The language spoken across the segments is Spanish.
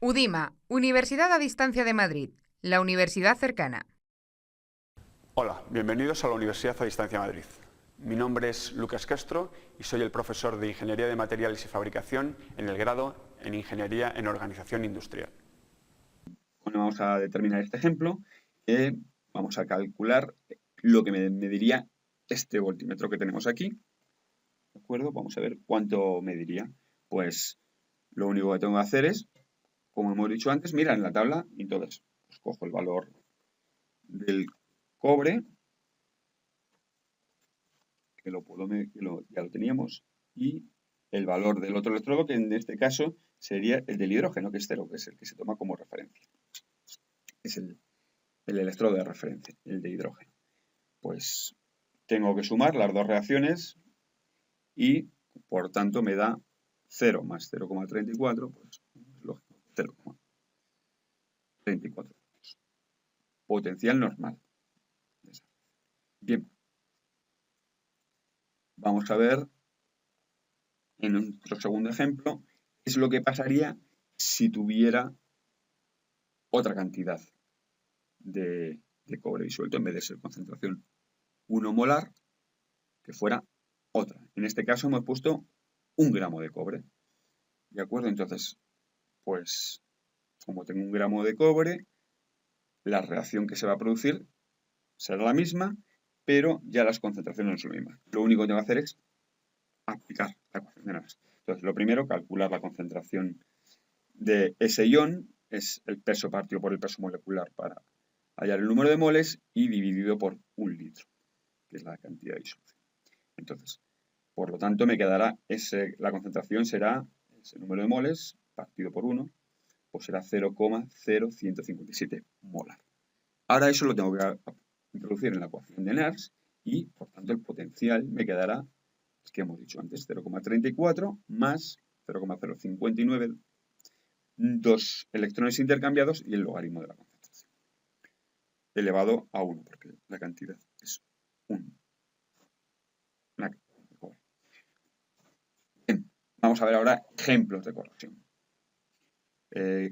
UDIMA, Universidad a Distancia de Madrid, la universidad cercana. Hola, bienvenidos a la Universidad a Distancia de Madrid. Mi nombre es Lucas Castro y soy el profesor de Ingeniería de Materiales y Fabricación en el grado en Ingeniería en Organización Industrial. Bueno, vamos a determinar este ejemplo. Vamos a calcular lo que me mediría este voltímetro que tenemos aquí. ¿De acuerdo? Vamos a ver cuánto mediría. Pues lo único que tengo que hacer es, como hemos dicho antes, mirar en la tabla y entonces pues cojo el valor del cobre, que ya lo teníamos, y el valor del otro electrodo, que en este caso sería el del hidrógeno, que es 0, que es el que se toma como referencia. Es el electrodo de referencia, el de hidrógeno. Pues tengo que sumar las dos reacciones y, por tanto, me da 0 más 0,34, pues es lógico, 0,34. Potencial normal. Bien. Vamos a ver en nuestro segundo ejemplo qué es lo que pasaría si tuviera otra cantidad de cobre disuelto en vez de ser concentración 1 molar, que fuera otra. En este caso hemos puesto 1 gramo de cobre. ¿De acuerdo? Entonces, pues como tengo 1 gramo de cobre, la reacción que se va a producir será la misma, pero ya las concentraciones no son las mismas. Lo único que tengo que hacer es aplicar la ecuación de Nernst. Entonces, lo primero, calcular la concentración de ese ion, es el peso partido por el peso molecular para hallar el número de moles y dividido por 1 litro, que es la cantidad de disolución. Entonces, por lo tanto, me quedará la concentración será ese número de moles partido por 1, pues será 0,0157 molar. Ahora eso lo tengo que introducir en la ecuación de Nernst y, por tanto, el potencial me quedará, que hemos dicho antes, 0,34 más 0,059, 2 electrones intercambiados y el logaritmo de la concentración, elevado a 1, porque la cantidad es 1. Bien, vamos a ver ahora ejemplos de corrosión.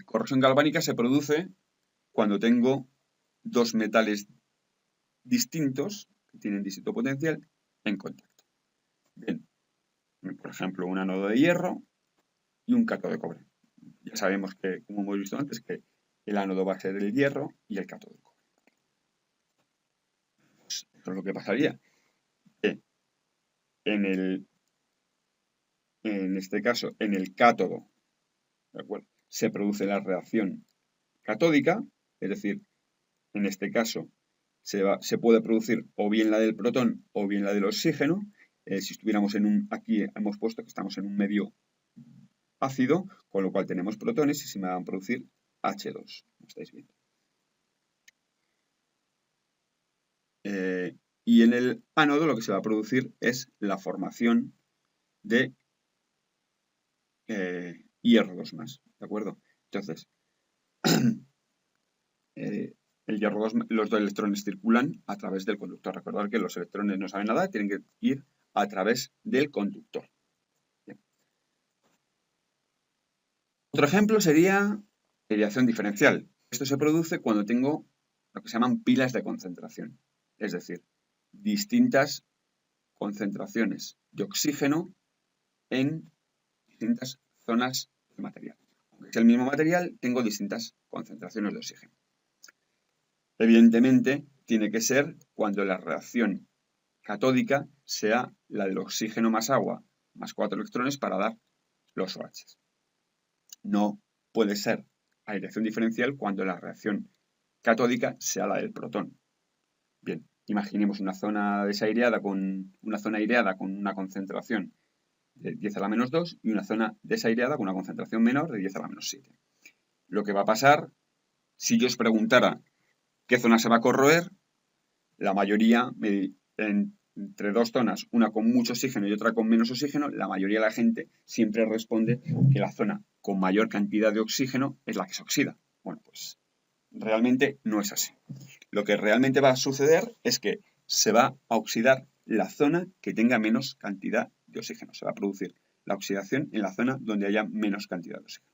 Corrosión galvánica se produce cuando tengo dos metales distintos, que tienen distinto potencial, en contacto. Bien, por ejemplo, un ánodo de hierro y un cátodo de cobre. Ya sabemos que, como hemos visto antes, que el ánodo va a ser el hierro y el cátodo el cobre. Pues eso es lo que pasaría. En este caso, en el cátodo, ¿de acuerdo?, se produce la reacción catódica, es decir, en este caso se puede producir o bien la del protón o bien la del oxígeno. Si estuviéramos aquí hemos puesto que estamos en un medio ácido, con lo cual tenemos protones y se me van a producir H2, como estáis viendo. Y en el ánodo lo que se va a producir es la formación de hierro 2 más, ¿de acuerdo? Entonces, el hierro 2, los dos electrones circulan a través del conductor. Recordad que los electrones no saben nada, tienen que ir a través del conductor. Bien. Otro ejemplo sería aireación diferencial. Esto se produce cuando tengo lo que se llaman pilas de concentración, es decir, distintas concentraciones de oxígeno en distintas zonas del material. Aunque es el mismo material, tengo distintas concentraciones de oxígeno. Evidentemente, tiene que ser cuando la reacción catódica sea la del oxígeno más agua más 4 electrones para dar los OH. No puede ser aireación diferencial cuando la reacción catódica sea la del protón. Bien, imaginemos una zona aireada con una concentración de 10 a la menos 2 y una zona desaireada con una concentración menor de 10 a la menos 7. Lo que va a pasar, si yo os preguntara qué zona se va a corroer, la mayoría, entre dos zonas, una con mucho oxígeno y otra con menos oxígeno, la mayoría de la gente siempre responde que la zona con mayor cantidad de oxígeno es la que se oxida. Bueno, pues realmente no es así. Lo que realmente va a suceder es que se va a oxidar la zona que tenga menos cantidad de oxígeno. Se va a producir la oxidación en la zona donde haya menos cantidad de oxígeno.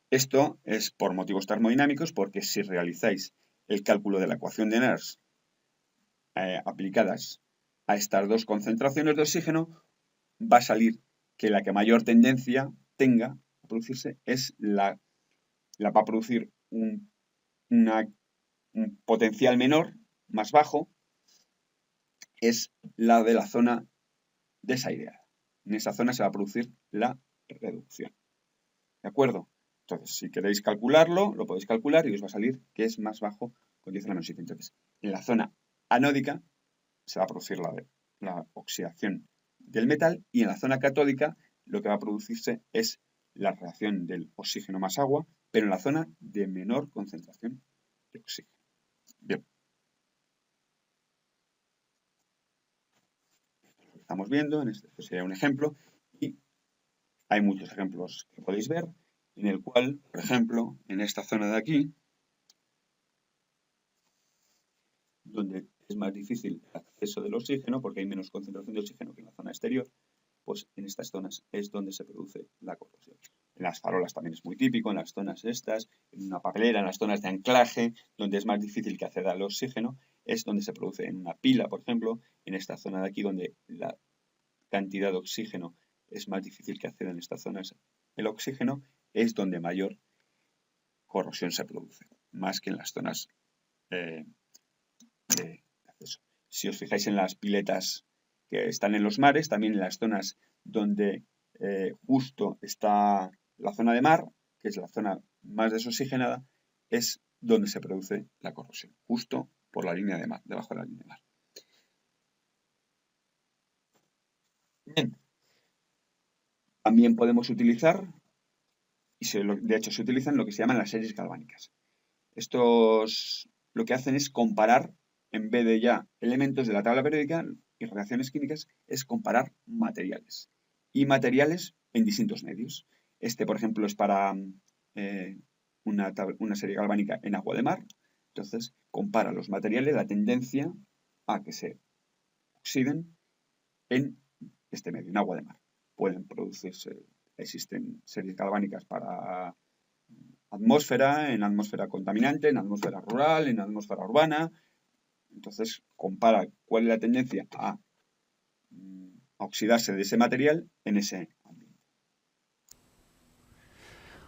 Esto es por motivos termodinámicos, porque si realizáis el cálculo de la ecuación de Nernst aplicadas a estas dos concentraciones de oxígeno, va a salir que la que mayor tendencia tenga a producirse es va a producir un potencial menor, más bajo, es la de la zona desaireada. En esa zona se va a producir la reducción. ¿De acuerdo? Entonces, si queréis calcularlo, lo podéis calcular y os va a salir que es más bajo con 10 a la menos 7. Entonces, en la zona anódica se va a producir la oxidación del metal, y en la zona catódica lo que va a producirse es la reacción del oxígeno más agua, pero en la zona de menor concentración de oxígeno. Bien. Lo estamos viendo, este sería un ejemplo, y hay muchos ejemplos que podéis ver, en el cual, por ejemplo, en esta zona de aquí, donde es más difícil el acceso del oxígeno, porque hay menos concentración de oxígeno que en la zona exterior, pues en estas zonas es donde se produce la corrosión. En las farolas también es muy típico, en las zonas estas, en una papelera, en las zonas de anclaje, donde es más difícil que acceda al oxígeno, es donde se produce en una pila, por ejemplo, en esta zona de aquí, donde la cantidad de oxígeno es más difícil que acceda en estas zonas. El oxígeno es donde mayor corrosión se produce, más que en las zonas de acceso. Si os fijáis en las piletas que están en los mares, también en las zonas donde justo está la zona de mar, que es la zona más desoxigenada, es donde se produce la corrosión, justo por la línea de mar, debajo de la línea de mar. Bien. También podemos utilizar, y de hecho se utilizan lo que se llaman las series galvánicas. Estos lo que hacen es comparar, en vez de ya elementos de la tabla periódica y reacciones químicas, es comparar materiales. Y materiales en distintos medios. Por ejemplo, es para una serie galvánica en agua de mar. Entonces, compara los materiales, la tendencia a que se oxiden en este medio, en agua de mar. Pueden producirse, existen series galvánicas para atmósfera, en atmósfera contaminante, en atmósfera rural, en atmósfera urbana. Entonces, compara cuál es la tendencia a oxidarse de ese material en ese ambiente.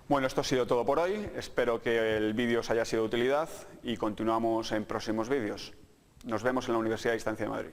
Bueno, esto ha sido todo por hoy. Espero que el vídeo os haya sido de utilidad y continuamos en próximos vídeos. Nos vemos en la Universidad de Distancia de Madrid.